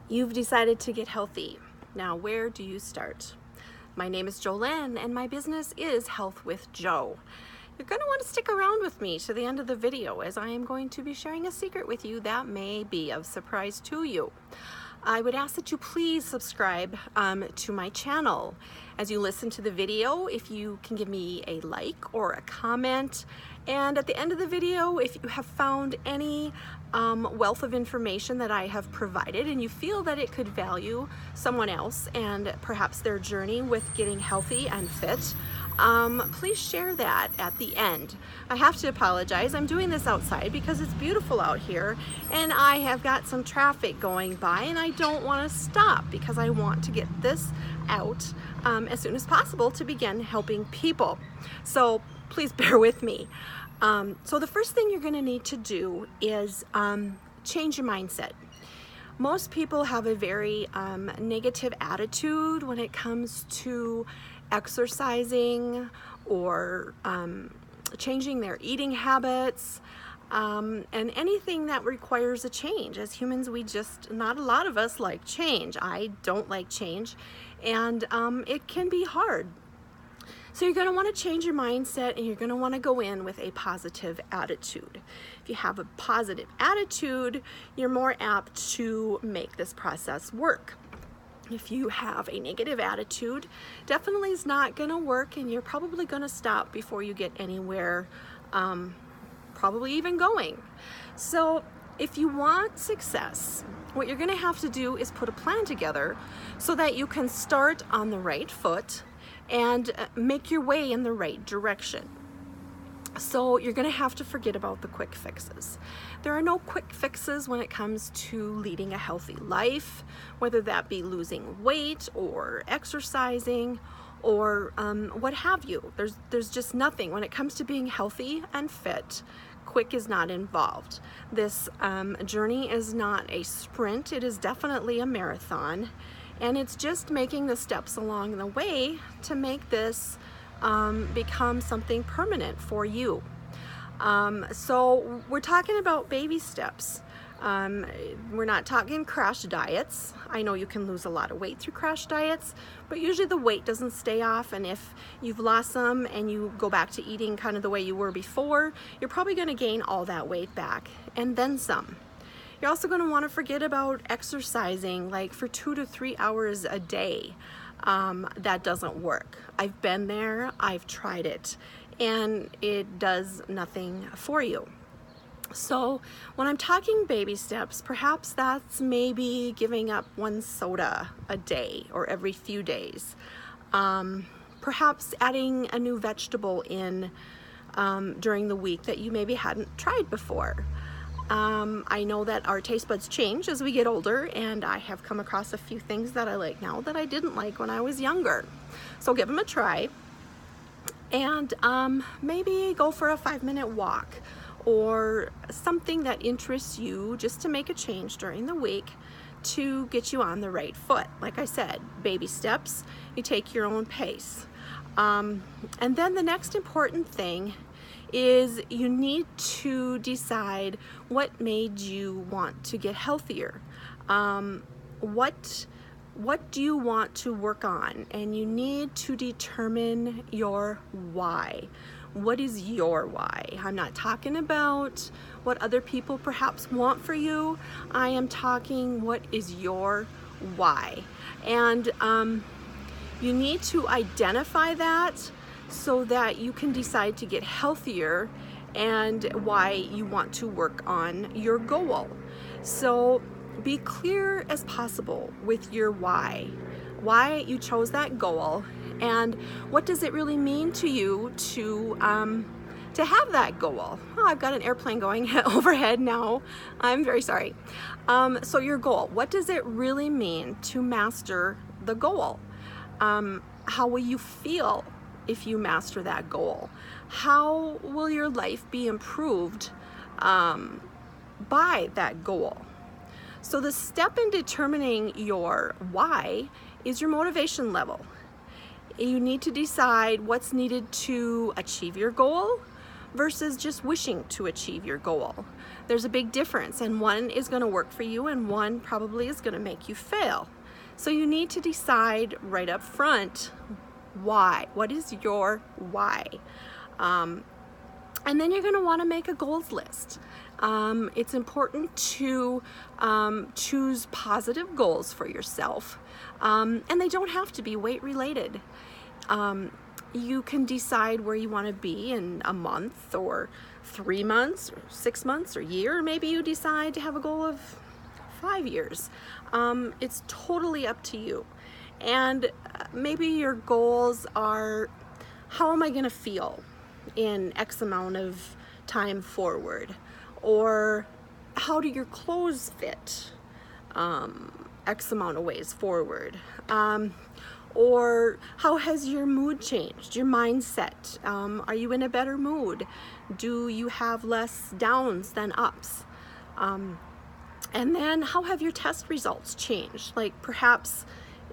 You've decided to get healthy. Now, where do you start? My name is Jolene and my business is Health with Jo. You're going to want to stick around with me to the end of the video as I am going to be sharing a secret with you that may be of surprise to you. I would ask that you please subscribe to my channel. As you listen to the video, if you can give me a like or a comment, and at the end of the video, if you have found any wealth of information that I have provided and you feel that it could value someone else and perhaps their journey with getting healthy and fit, please share that at the end. I have to apologize. I'm doing this outside because it's beautiful out here and I have got some traffic going by and I don't want to stop because I want to get this out as soon as possible to begin helping people. So please bear with me. So the first thing you're going to need to do is change your mindset. Most people have a very negative attitude when it comes to exercising or changing their eating habits and anything that requires a change. As humans, not a lot of us like change. I don't like change, and it can be hard. So you're going to want to change your mindset and you're going to want to go in with a positive attitude. If you have a positive attitude, you're more apt to make this process work. If you have a negative attitude, definitely is not going to work and you're probably going to stop before you get anywhere, probably even going. So if you want success, what you're going to have to do is put a plan together so that you can start on the right foot and make your way in the right direction. So you're going to have to forget about the quick fixes. There are no quick fixes when it comes to leading a healthy life, whether that be losing weight or exercising or what have you. There's just nothing. When it comes to being healthy and fit, quick is not involved. This journey is not a sprint. It is definitely a marathon. And it's just making the steps along the way to make this become something permanent for you. So we're talking about baby steps. We're not talking crash diets. I know you can lose a lot of weight through crash diets, but usually the weight doesn't stay off, and if you've lost some and you go back to eating kind of the way you were before, you're probably going to gain all that weight back and then some. You're also going to want to forget about exercising like for 2 to 3 hours a day. That doesn't work. I've been there, I've tried it, and it does nothing for you. So when I'm talking baby steps, perhaps that's maybe giving up 1 soda a day or every few days. Perhaps adding a new vegetable in during the week that you maybe hadn't tried before. I know that our taste buds change as we get older, and I have come across a few things that I like now that I didn't like when I was younger. So give them a try, and maybe go for a 5-minute walk or something that interests you just to make a change during the week to get you on the right foot. Like I said, baby steps, you take your own pace. And then the next important thing is you need to decide what made you want to get healthier. What do you want to work on? And you need to determine your why. What is your why? I'm not talking about what other people perhaps want for you. I am talking what is your why. And you need to identify that so that you can decide to get healthier and why you want to work on your goal. So be clear as possible with your why you chose that goal, and what does it really mean to you to have that goal. Oh, I've got an airplane going overhead now. I'm very sorry. So your goal, what does it really mean to master the goal? How will you feel if you master that goal? How will your life be improved by that goal? So the step in determining your why is your motivation level. You need to decide what's needed to achieve your goal, versus just wishing to achieve your goal. There's a big difference, and one is going to work for you and one probably is going to make you fail. So you need to decide right up front why. What is your why? And then you're going to want to make a goals list. It's important to choose positive goals for yourself, and they don't have to be weight related. You can decide where you want to be in a month or 3 months or 6 months or a year. Maybe you decide to have a goal of 5 years. It's totally up to you. And maybe your goals are, how am I going to feel in X amount of time forward? Or how do your clothes fit X amount of ways forward? Or how has your mood changed, your mindset? Are you in a better mood? Do you have less downs than ups? And then how have your test results changed? Like perhaps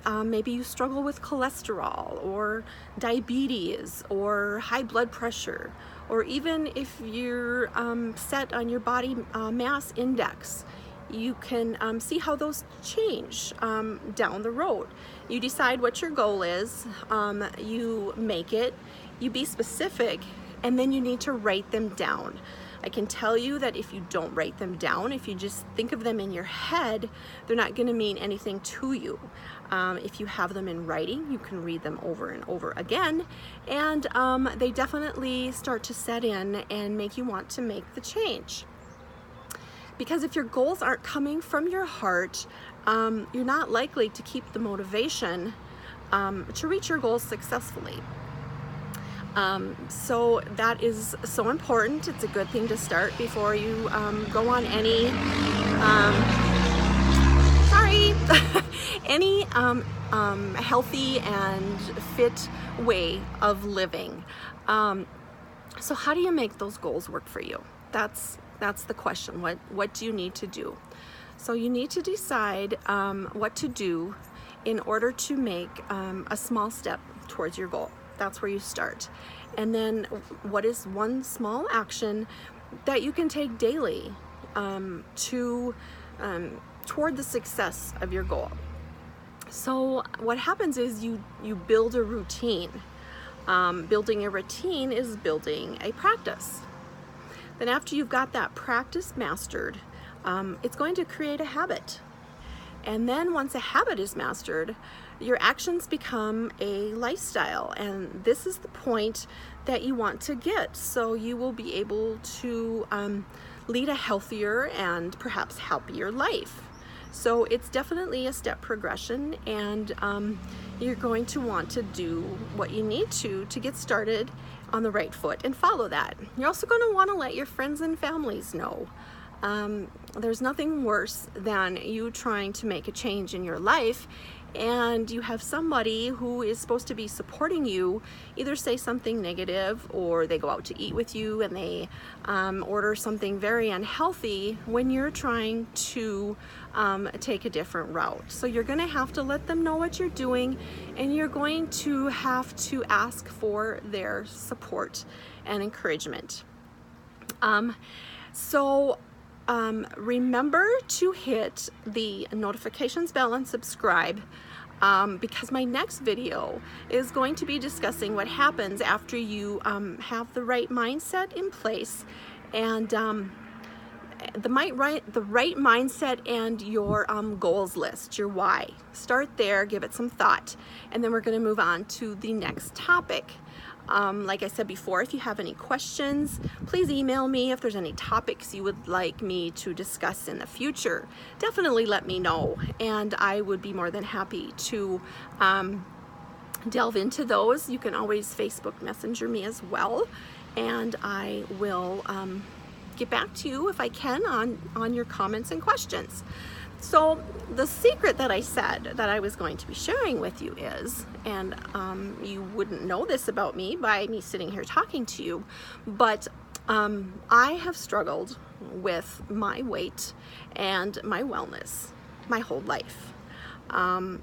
maybe you struggle with cholesterol or diabetes or high blood pressure, or even if you're set on your body mass index, you can see how those change down the road. You decide what your goal is, you make it, you be specific, and then you need to write them down. I can tell you that if you don't write them down, if you just think of them in your head, they're not going to mean anything to you. If you have them in writing, you can read them over and over again, and they definitely start to set in and make you want to make the change. Because if your goals aren't coming from your heart, you're not likely to keep the motivation to reach your goals successfully. So that is so important. It's a good thing to start before you go on any any healthy and fit way of living. So how do you make those goals work for you? That's the question. What do you need to do? So you need to decide what to do in order to make a small step towards your goal. That's where you start. And then what is one small action that you can take daily toward the success of your goal? So what happens is you build a routine. Building a routine is building a practice. Then after you've got that practice mastered, it's going to create a habit. And then once a habit is mastered, your actions become a lifestyle. And this is the point that you want to get. So you will be able to lead a healthier and perhaps happier life. So it's definitely a step progression, and you're going to want to do what you need to get started on the right foot and follow that. You're also going to want to let your friends and families know. There's nothing worse than you trying to make a change in your life and you have somebody who is supposed to be supporting you either say something negative, or they go out to eat with you and they order something very unhealthy when you're trying to take a different route. So you're going to have to let them know what you're doing, and you're going to have to ask for their support and encouragement. Remember to hit the notifications bell and subscribe, because my next video is going to be discussing what happens after you have the right mindset in place, and the right mindset and your goals list, your why. Start there, give it some thought, and then we're going to move on to the next topic. Like I said before, if you have any questions, please email me. If there's any topics you would like me to discuss in the future, definitely let me know, and I would be more than happy to delve into those. You can always Facebook Messenger me as well, and I will get back to you if I can on your comments and questions. So the secret that I said that I was going to be sharing with you is, and you wouldn't know this about me by me sitting here talking to you, but I have struggled with my weight and my wellness my whole life.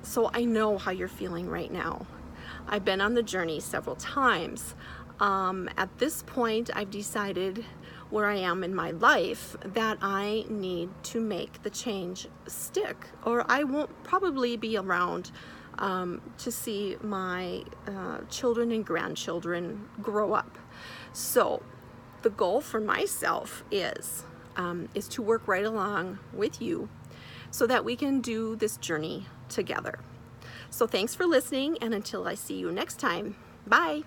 So I know how you're feeling right now. I've been on the journey several times. At this point, I've decided where I am in my life that I need to make the change stick, or I won't probably be around to see my children and grandchildren grow up. So the goal for myself is to work right along with you so that we can do this journey together. So thanks for listening, and until I see you next time, bye.